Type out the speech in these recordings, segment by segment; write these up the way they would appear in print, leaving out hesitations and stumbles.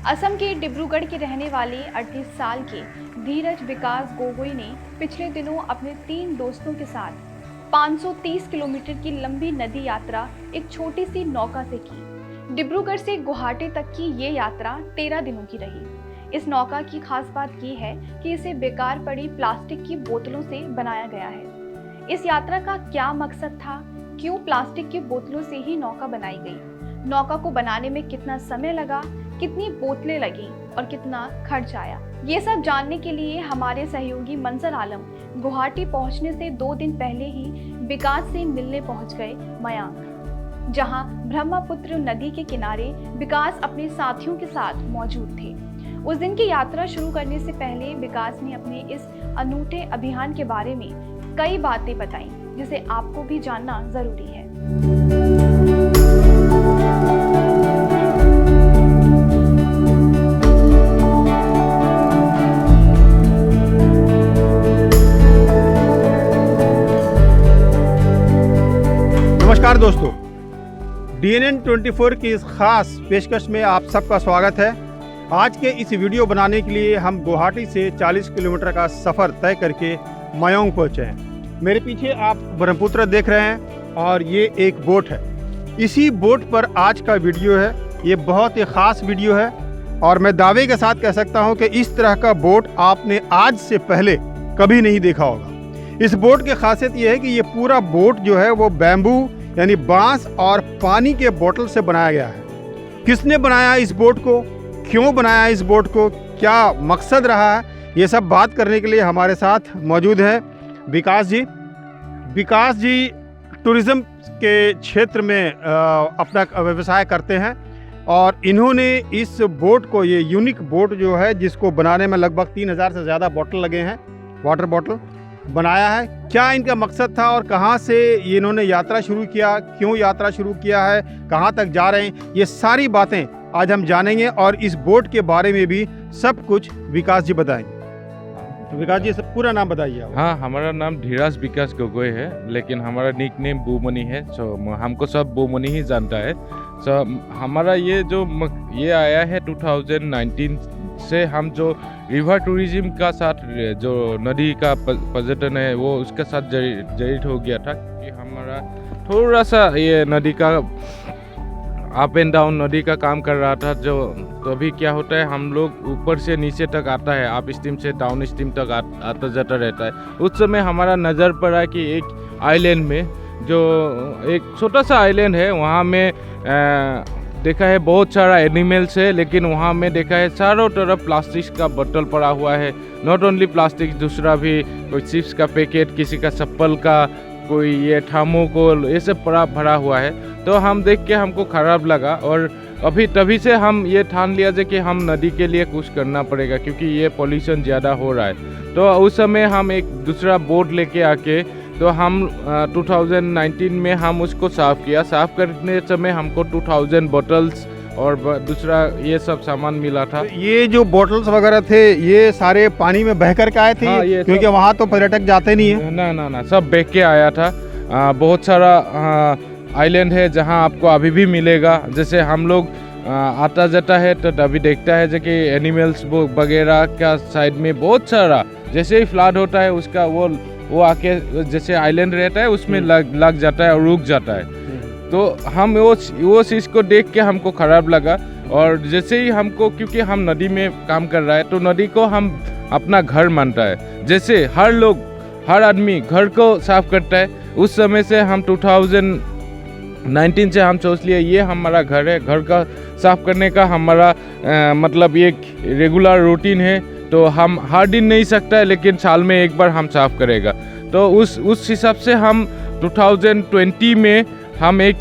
असम के डिब्रूगढ़ के रहने वाले 38 साल के धीरज विकास गोगोई ने पिछले दिनों अपने 3 दोस्तों के साथ 530 किलोमीटर की लंबी नदी यात्रा एक छोटी सी नौका से की। डिब्रूगढ़ से गुवाहाटी तक की ये यात्रा 13 दिनों की रही। इस नौका की खास बात ये है कि इसे बेकार पड़ी प्लास्टिक की बोतलों से बनाया गया है। इस यात्रा का क्या मकसद था, क्यों प्लास्टिक की बोतलों से ही नौका बनाई गई, नौका को बनाने में कितना समय लगा, कितनी बोतलें लगी और कितना खर्च आया, ये सब जानने के लिए हमारे सहयोगी मंजर आलम गुवाहाटी पहुंचने से 2 दिन पहले ही विकास से मिलने पहुंच गए मयांक, जहां ब्रह्मपुत्र नदी के किनारे विकास अपने साथियों के साथ मौजूद थे। उस दिन की यात्रा शुरू करने से पहले विकास ने अपने इस अनूठे अभियान के बारे में कई बातें बताई, जिसे आपको भी जानना जरूरी है। नमस्कार दोस्तों, DNN 24 की इस खास पेशकश में आप सबका स्वागत है। आज के इस वीडियो बनाने के लिए हम गुवाहाटी से 40 किलोमीटर का सफ़र तय करके मयांक पहुँचे हैं। मेरे पीछे आप ब्रह्मपुत्र देख रहे हैं और ये एक बोट है। इसी बोट पर आज का वीडियो है। ये बहुत ही ख़ास वीडियो है और मैं दावे के साथ कह सकता हूँ कि इस तरह का बोट आपने आज से पहले कभी नहीं देखा होगा। इस बोट की खासियत ये है कि ये पूरा बोट जो है वो बैम्बू यानी बांस और पानी के बोतल से बनाया गया है। किसने बनाया इस बोट को, क्यों बनाया इस बोट को, क्या मकसद रहा है, ये सब बात करने के लिए हमारे साथ मौजूद हैं विकास जी। विकास जी टूरिज़्म के क्षेत्र में अपना व्यवसाय करते हैं और इन्होंने इस बोट को, ये यूनिक बोट जो है जिसको बनाने में लगभग 3000 से ज़्यादा बोतल लगे हैं, वाटर बोतल बनाया है। क्या इनका मकसद था और कहाँ से ये इन्होंने यात्रा शुरू किया, क्यों यात्रा शुरू किया है, कहाँ तक जा रहे हैं, ये सारी बातें आज हम जानेंगे और इस बोट के बारे में भी सब कुछ विकास जी बताएंगे। तो विकास जी सब पूरा नाम बताइए आप। हाँ, हमारा नाम धीरज विकास गोगोई है, लेकिन हमारा निक नेम बोमनी है। हमको सब बोमनी ही जानता है। हमारा ये आया है 2019 से। हम जो रिवर टूरिज्म का साथ जो नदी का पर्यटन है वो उसके साथ जड़ित हो गया था, क्योंकि हमारा थोड़ा सा ये नदी का अप एंड डाउन नदी का काम कर रहा था। तो अभी क्या होता है, हम लोग ऊपर से नीचे तक आता है, अप स्ट्रीम से डाउन स्ट्रीम तक आता जाता रहता है। उस समय हमारा नज़र पड़ा कि एक आइलैंड में, जो एक छोटा सा आइलैंड है, वहाँ में देखा है बहुत सारा एनिमल्स है, लेकिन वहाँ में देखा है चारों तरफ प्लास्टिक का बोतल पड़ा हुआ है। नॉट ओनली प्लास्टिक, दूसरा भी कोई चिप्स का पैकेट, किसी का चप्पल का, कोई ये थर्मोकोल, ये सब भरा हुआ है। तो हम देख के हमको ख़राब लगा और अभी तभी से हम ये ठान लिया जे कि हम नदी के लिए कुछ करना पड़ेगा, क्योंकि ये पोल्यूशन ज़्यादा हो रहा है। तो उस समय हम एक दूसरा बोट लेके आके, तो हम 2019 में हम उसको साफ़ किया। साफ़ करने समय हमको 2000 बोतल्स और दूसरा ये सब सामान मिला था। ये जो बोतल्स वगैरह थे ये सारे पानी में बह कर के आए थे? हाँ, क्योंकि वहाँ तो पर्यटक जाते नहीं है। ना, सब बह के आया था। बहुत सारा आइलैंड है जहाँ आपको अभी भी मिलेगा। जैसे हम लोग आता जाता है तो अभी देखता है जो कि एनिमल्स वगैरह का साइड में बहुत सारा, जैसे ही फ्लड होता है उसका वो आके जैसे आइलैंड रहता है उसमें लग जाता है और रुक जाता है। तो हम वो चीज़ को देख के हमको ख़राब लगा। और जैसे ही हमको, क्योंकि हम नदी में काम कर रहा है तो नदी को हम अपना घर मानता है। जैसे हर आदमी घर को साफ़ करता है, उस समय से हम 2019 से हम सोच लिया ये हमारा घर है। घर का साफ़ करने का हमारा मतलब एक रेगुलर रूटीन है। तो हम हर दिन नहीं सकता है, लेकिन साल में एक बार हम साफ़ करेगा। तो उस हिसाब से हम 2020 में हम एक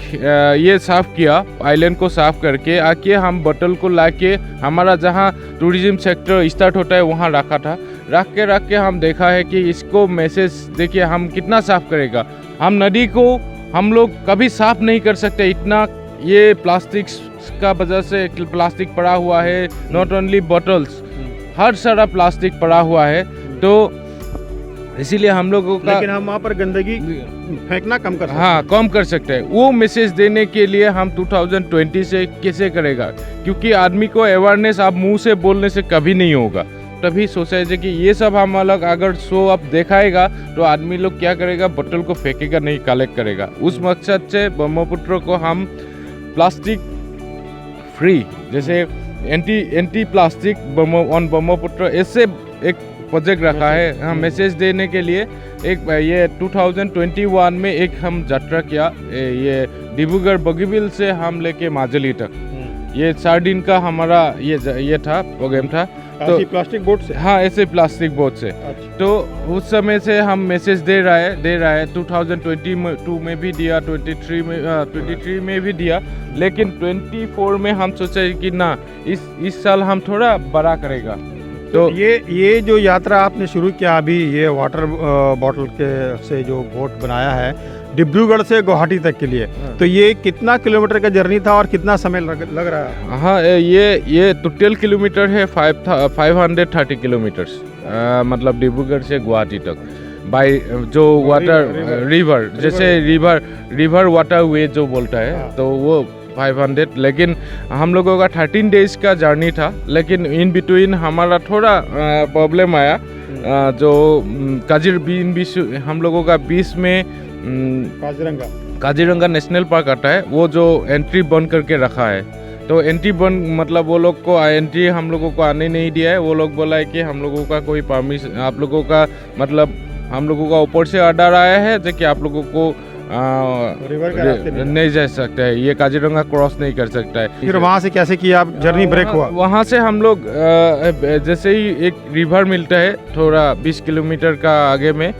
ये साफ़ किया, आइलैंड को साफ़ करके आके हम बोतल को लाके हमारा जहाँ टूरिज़्म सेक्टर स्टार्ट होता है वहाँ रखा था। रख के हम देखा है कि इसको मैसेज देखिए हम कितना साफ़ करेगा। हम नदी को हम लोग कभी साफ़ नहीं कर सकते, इतना ये प्लास्टिक का वजह से प्लास्टिक पड़ा हुआ है। नॉट ओनली बोतल्स, हर सारा प्लास्टिक पड़ा हुआ है। तो इसीलिए हम लोगों का लेकिन हम वहाँ पर गंदगी फेंकना कम कर सकते हैं। हाँ कम कर सकते हैं। वो मैसेज देने के लिए हम 2020 से कैसे करेगा, क्योंकि आदमी को अवेयरनेस आप मुंह से बोलने से कभी नहीं होगा। तभी सोचा कि ये सब हम अलग अगर शो अप दिखाएगा तो आदमी लोग क्या करेगा, बोतल को फेंकेगा नहीं, कलेक्ट करेगा। उस मकसद से ब्रह्मपुत्र को हम प्लास्टिक फ्री, जैसे एंटी प्लास्टिक ऑन ब्रह्मपुत्र, ऐसे एक प्रोजेक्ट रखा है। हम मैसेज देने के लिए एक ये 2021 में एक हम यात्रा किया, ये डिब्रूगढ़ बगीबिल से हम लेके माजुली तक, ये 4 दिन का हमारा ये था प्रोग्राम था। तो प्लास्टिक बोट से, हाँ ऐसे प्लास्टिक बोट से। अच्छा। तो उस समय से हम मैसेज दे रहा है 2022 में भी दिया, 23 में भी दिया, लेकिन 24 में हम सोचे कि ना इस साल हम थोड़ा बड़ा करेगा। तो ये जो यात्रा आपने शुरू किया अभी, ये वाटर बॉटल के से जो बोट बनाया है डिब्रूगढ़ से गुवाहाटी तक के लिए, तो ये कितना किलोमीटर का जर्नी था और कितना समय लग रहा है? हाँ ये टोटल किलोमीटर है 530 किलोमीटर्स, मतलब डिब्रूगढ़ से गुवाहाटी तक बाय जो वाटर रिवर, जैसे रिवर वाटर वे जो बोलता है। हाँ। तो वो 500, लेकिन हम लोगों का 13 डेज का जर्नी था, लेकिन इन बिटवीन हमारा थोड़ा प्रॉब्लम आया। जो हम लोगों का 20 में काजीरंगा नेशनल पार्क आता है, वो जो एंट्री बंद करके रखा है। तो एंट्री बंद मतलब वो लोग को एंट्री हम लोगों को आने नहीं दिया है। वो लोग बोला है कि हम लोगों का कोई परमिशन, आप लोगों का मतलब हम लोगों का ऊपर से ऑर्डर आया है जो कि आप लोगों को रिवर का रास्ते नहीं जा सकता है, ये काजीरंगा क्रॉस नहीं कर सकता है। फिर वहाँ से कैसे किया आप, जर्नी ब्रेक हुआ? वहाँ से हम लोग जैसे ही एक रिवर मिलता है थोड़ा 20 किलोमीटर का आगे में,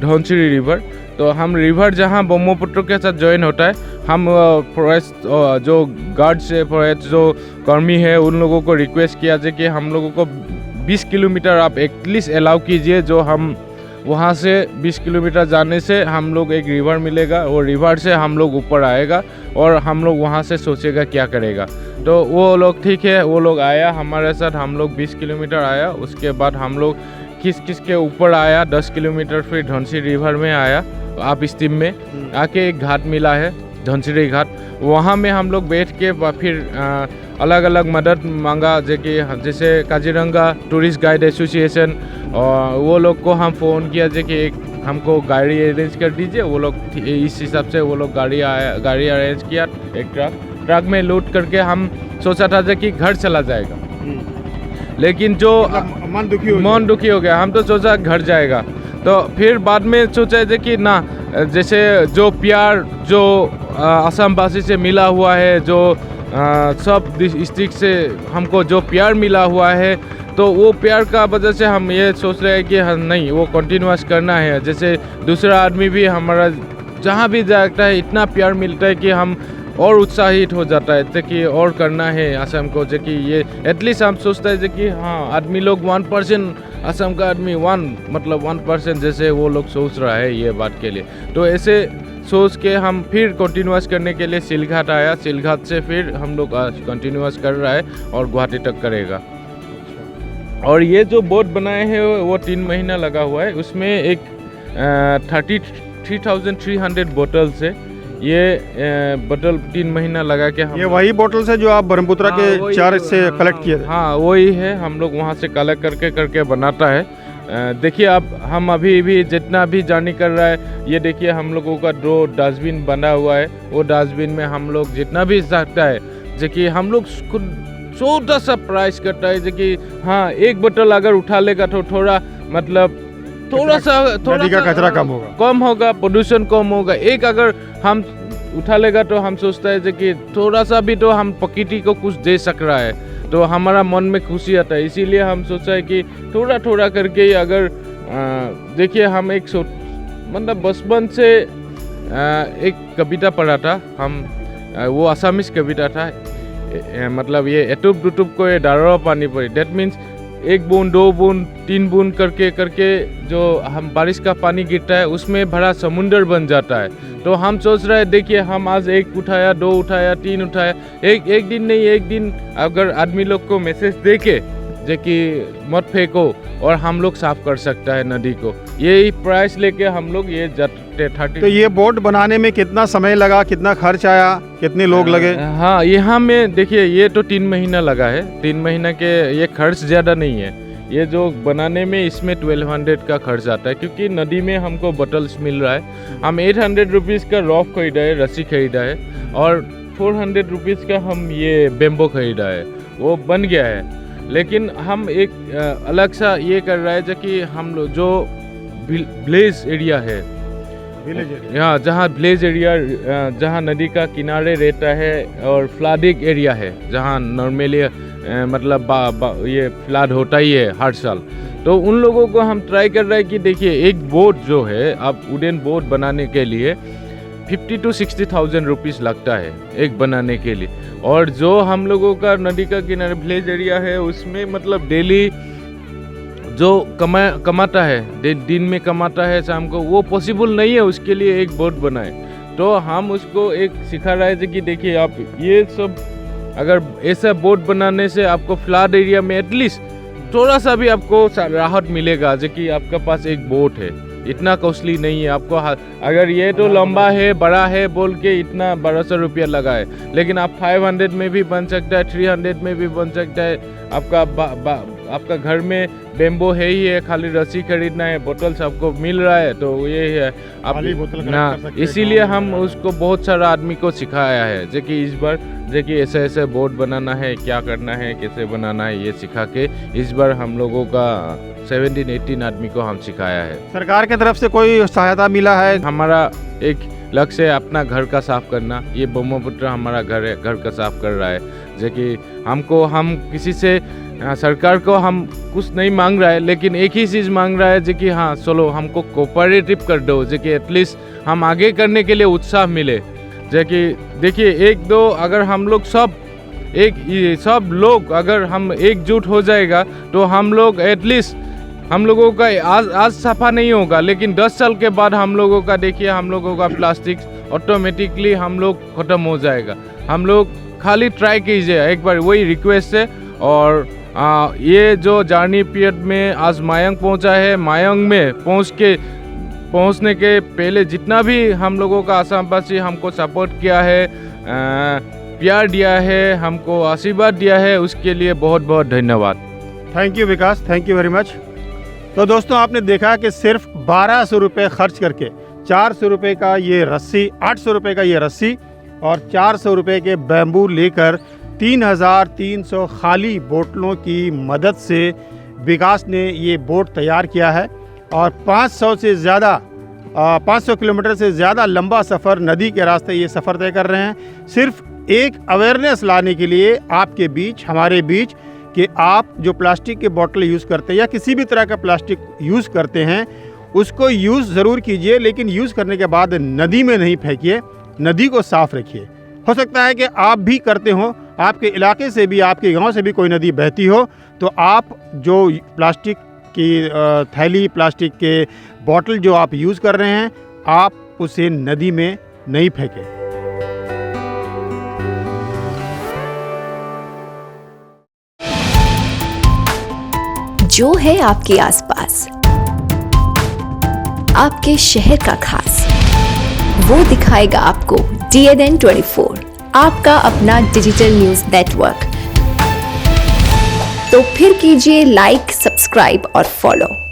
धौनसिरी रिवर, तो हम रिवर जहाँ ब्रह्मपुत्र के साथ ज्वाइन होता है, हम फॉरेस्ट जो गार्ड से फॉरेस्ट जो कर्मी है उन लोगों को रिक्वेस्ट किया जाए कि हम लोगों को 20 किलोमीटर आप एटलीस्ट अलाउ कीजिए, जो हम वहाँ से 20 किलोमीटर जाने से हम लोग एक रिवर मिलेगा, और रिवर से हम लोग ऊपर आएगा और हम लोग वहाँ से सोचेगा क्या करेगा। तो वो लोग ठीक है, वो लोग आया हमारे साथ, हम लोग 20 किलोमीटर आया। उसके बाद हम लोग किस के ऊपर आया 10 किलोमीटर, फिर धौनसिरी रिवर में आया, आप स्टीम में आके एक घाट मिला है धौनसिरी घाट, वहाँ में हम लोग बैठ के फिर अलग अलग मदद मांगा, जैसे काजीरंगा टूरिस्ट गाइड एसोसिएशन, और वो लोग को हम फ़ोन किया कि एक हमको गाड़ी अरेंज कर दीजिए। वो लोग इस हिसाब से वो लोग गाड़ी अरेंज किया, एक ट्रक में लोड करके। हम सोचा था कि घर चला जाएगा, लेकिन जो मन दुखी हो गया, हम तो सोचा घर जाएगा। तो फिर बाद में सोचा कि ना, जैसे जो प्यार जो असम वासी से मिला हुआ है, जो सब डिस्ट्रिक्ट से हमको जो प्यार मिला हुआ है, तो वो प्यार का वजह से हम ये सोच रहे हैं कि नहीं, वो कंटिन्यूस करना है। जैसे दूसरा आदमी भी हमारा जहाँ भी जाता है इतना प्यार मिलता है कि हम और उत्साहित हो जाता है तो कि और करना है असम को, जो कि ये एटलीस्ट हम सोचते हैं कि हाँ आदमी लोग 1% असम का आदमी 1% जैसे वो लोग सोच रहा है ये बात के लिए। तो ऐसे सोच के हम फिर कंटिन्यूस करने के लिए सिलघाट आया, सिलघाट से फिर हम लोग कंटिन्यूस कर रहा है और गुवाहाटी तक करेगा। और ये जो बोट बनाए हैं वो 3 महीना लगा हुआ है, उसमें एक 3300 बोतल से ये बोतल 3 महीना लगा के हम, ये वही बोतल से जो आप ब्रह्मपुत्र के चार से कलेक्ट किए थे? हाँ वही है, हम लोग वहाँ से कलेक्ट करके बनाता है। देखिए अब हम अभी भी जितना भी जर्नी कर रहा है, ये देखिए हम लोगों का 2 डस्टबिन बना हुआ है। वो डस्टबिन में हम लोग जितना भी सकता है, जो कि हम लोग खुद छोटा सा प्राइस करता है, जो कि हाँ एक बोतल अगर उठा लेगा तो थोड़ा मतलब थोड़ा सा कचरा कम होगा, पोल्यूशन कम होगा। एक अगर हम उठा लेगा तो हम सोचता है कि थोड़ा सा भी तो हम प्रकृति को कुछ दे सक रहा है, तो हमारा मन में खुशी आता है। इसीलिए हम सोचा है कि थोड़ा थोड़ा करके ही अगर देखिए हम एक मतलब बचपन से एक कविता पढ़ा था हम, वो आसामीज कविता था, मतलब ये एटुप दुटुप को ये डारा पानी पड़ी। डेट मीन्स 1 बूंद 2 बूंद 3 बूंद करके जो हम बारिश का पानी गिरता है उसमें भरा समुंदर बन जाता है। तो हम सोच रहे हैं, देखिए हम आज 1 उठाया, 2 उठाया, 3 उठाया, एक दिन नहीं, एक दिन अगर आदमी लोग को मैसेज दे के जो कि मत फेंको और हम लोग साफ कर सकता है नदी को। ये प्राइस लेके हम लोग ये 30। तो ये बोट बनाने में कितना समय लगा, कितना खर्च आया, कितने लोग लगे? हाँ, यहाँ में देखिए ये तो 3 महीना लगा है। 3 महीना के ये खर्च ज़्यादा नहीं है। ये जो बनाने में इसमें 1200 का खर्च आता है, क्योंकि नदी में हमको बोटल्स मिल रहा है। हम 800 रुपीज़ का रॉफ खरीदा है, रस्सी खरीदा है, और 400 रुपीज़ का हम ये बेम्बो खरीदा है, वो बन गया है। लेकिन हम एक अलग सा ये कर रहा है जो कि हम लोग जो विलेज एरिया है, यहाँ जहाँ विलेज एरिया, जहाँ नदी का किनारे रहता है और फ्लडिंग एरिया है, जहाँ नॉर्मली मतलब ये फ्लड होता ही है हर साल, तो उन लोगों को हम ट्राई कर रहे हैं कि देखिए एक बोट जो है, आप वुडन बोट बनाने के लिए 50,000 to 60,000 रुपीज़ लगता है एक बनाने के लिए। और जो हम लोगों का नदी का किनारे विलेज एरिया है उसमें मतलब डेली जो कमाता है, दिन में कमाता है शाम को, वो पॉसिबल नहीं है उसके लिए एक बोट बनाए। तो हम उसको एक सिखा रहे थे कि देखिए आप ये सब अगर ऐसा बोट बनाने से आपको फ्लड एरिया में एटलीस्ट थोड़ा सा भी आपको राहत मिलेगा, जो कि आपका पास एक बोट है। इतना कॉस्टली नहीं है आपको। अगर ये तो लंबा है, बड़ा है बोल के इतना 1200 रुपया लगा है, लेकिन आप 500 में भी बन सकता है, 300 में भी बन सकता है। आपका घर में बेम्बो है ही है, खाली रस्सी खरीदना है, बोतल्स आपको मिल रहा है, तो ये है आप ना। इसीलिए हम उसको बहुत सारा आदमी को सिखाया है, जो कि इस बार जो कि ऐसे ऐसे बोट बनाना है, क्या करना है, कैसे बनाना है, ये सिखा के इस बार हम लोगों का 17-18 आदमी को हम सिखाया है। सरकार की तरफ से कोई सहायता मिला है? हमारा एक लक्ष्य है अपना घर का साफ करना। ये ब्रह्मपुत्र हमारा घर है, घर का साफ कर रहा है, जो कि हम किसी से सरकार को हम कुछ नहीं मांग रहा है, लेकिन एक ही चीज़ मांग रहा है, जो कि हाँ चलो हमको कोऑपरेटिव कर दो, जो कि एटलीस्ट हम आगे करने के लिए उत्साह मिले। जो कि देखिए 1-2 अगर हम लोग सब लोग अगर हम एकजुट हो जाएगा तो हम लोग एटलीस्ट हम लोगों का आज सफा नहीं होगा, लेकिन 10 साल के बाद हम लोगों का देखिए हम लोगों का प्लास्टिक ऑटोमेटिकली हम लोग ख़त्म हो जाएगा। हम लोग खाली ट्राई कीजिए एक बार, वही रिक्वेस्ट है। और ये जो जर्नी पीरियड में आज मायांग पहुंचा है, मायांग में पहुंचने के पहले जितना भी हम लोगों का आसामवासी हमको सपोर्ट किया है, प्यार दिया है, हमको आशीर्वाद दिया है, उसके लिए बहुत बहुत धन्यवाद। Thank you Vikas, thank you very much. तो दोस्तों आपने देखा कि सिर्फ 1200 रुपये खर्च करके 400 रुपये का ये रस्सी, 800 रुपये का ये रस्सी और 400 रुपये के बैम्बू लेकर 3300 खाली बोतलों की मदद से विकास ने ये बोट तैयार किया है। और 500 किलोमीटर से ज़्यादा लंबा सफ़र नदी के रास्ते ये सफ़र तय कर रहे हैं, सिर्फ एक अवेयरनेस लाने के लिए आपके बीच, हमारे बीच, कि आप जो प्लास्टिक के बोतल यूज़ करते हैं या किसी भी तरह का प्लास्टिक यूज़ करते हैं उसको यूज़ ज़रूर कीजिए, लेकिन यूज़ करने के बाद नदी में नहीं फेंकिए, नदी को साफ़ रखिए। हो सकता है कि आप भी करते हो, आपके इलाके से भी, आपके गांव से भी कोई नदी बहती हो, तो आप जो प्लास्टिक की थैली, प्लास्टिक के बोतल जो आप यूज़ कर रहे हैं, आप उसे नदी में नहीं फेंकें। जो है आपके आसपास, आपके शहर का खास, वो दिखाएगा आपको DNN 24, आपका अपना डिजिटल न्यूज नेटवर्क। तो फिर कीजिए लाइक, सब्सक्राइब और फॉलो।